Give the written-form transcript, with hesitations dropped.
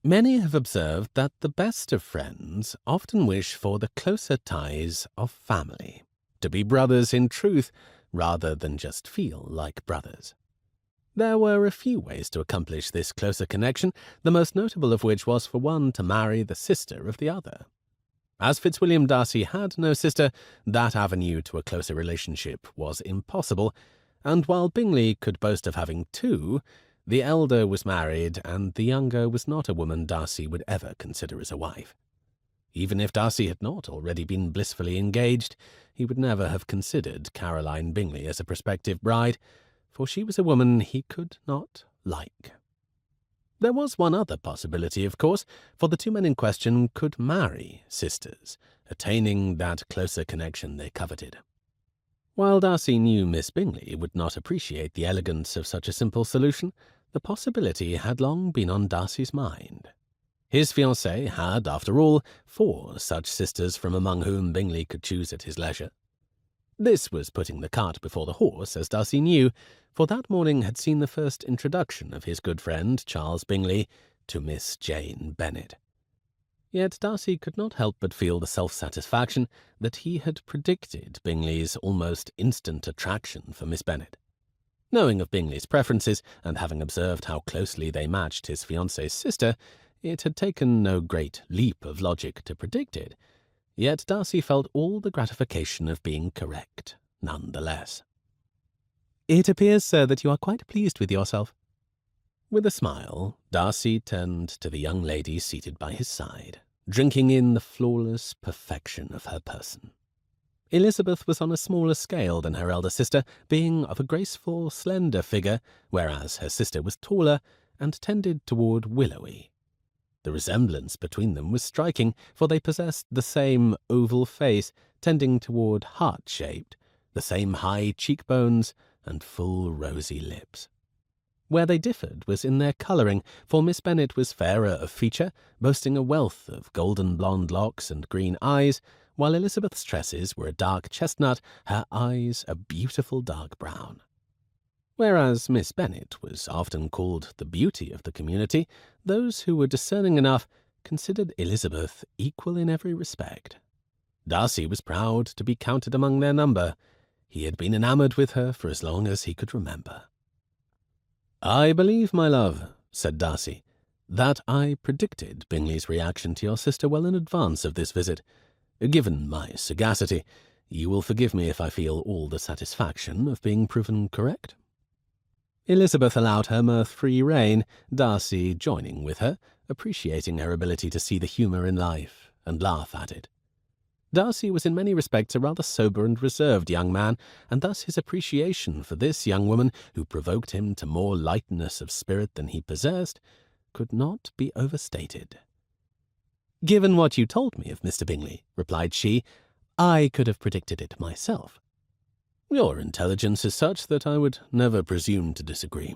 Many have observed that the best of friends often wish for the closer ties of family, to be brothers in truth rather than just feel like brothers. There were a few ways to accomplish this closer connection, the most notable of which was for one to marry the sister of the other. As Fitzwilliam Darcy had no sister, that avenue to a closer relationship was impossible, and while Bingley could boast of having two, the elder was married, and the younger was not a woman Darcy would ever consider as a wife. Even if Darcy had not already been blissfully engaged, he would never have considered Caroline Bingley as a prospective bride, for she was a woman he could not like. There was one other possibility, of course, for the two men in question could marry sisters, attaining that closer connection they coveted. While Darcy knew Miss Bingley would not appreciate the elegance of such a simple solution, the possibility had long been on Darcy's mind. His fiancée had, after all, 4 such sisters from among whom Bingley could choose at his leisure. This was putting the cart before the horse, as Darcy knew, for that morning had seen the first introduction of his good friend Charles Bingley to Miss Jane Bennet. Yet Darcy could not help but feel the self-satisfaction that he had predicted Bingley's almost instant attraction for Miss Bennet. Knowing of Bingley's preferences, and having observed how closely they matched his fiancée's sister, it had taken no great leap of logic to predict it, yet Darcy felt all the gratification of being correct, none the less. "It appears, sir, that you are quite pleased with yourself." With a smile, Darcy turned to the young lady seated by his side, drinking in the flawless perfection of her person. Elizabeth was on a smaller scale than her elder sister, being of a graceful, slender figure, whereas her sister was taller and tended toward willowy. The resemblance between them was striking, for they possessed the same oval face, tending toward heart-shaped, the same high cheekbones and full rosy lips. Where they differed was in their colouring, for Miss Bennet was fairer of feature, boasting a wealth of golden blonde locks and green eyes, while Elizabeth's tresses were a dark chestnut, her eyes a beautiful dark brown. Whereas Miss Bennet was often called the beauty of the community, those who were discerning enough considered Elizabeth equal in every respect. Darcy was proud to be counted among their number. He had been enamoured with her for as long as he could remember. "I believe, my love," said Darcy, "that I predicted Bingley's reaction to your sister well in advance of this visit. Given my sagacity, you will forgive me if I feel all the satisfaction of being proven correct." Elizabeth allowed her mirth free rein, Darcy joining with her, appreciating her ability to see the humour in life and laugh at it. Darcy was in many respects a rather sober and reserved young man, and thus his appreciation for this young woman, who provoked him to more lightness of spirit than he possessed, could not be overstated. "Given what you told me of Mr. Bingley," replied she, "I could have predicted it myself." "Your intelligence is such that I would never presume to disagree,"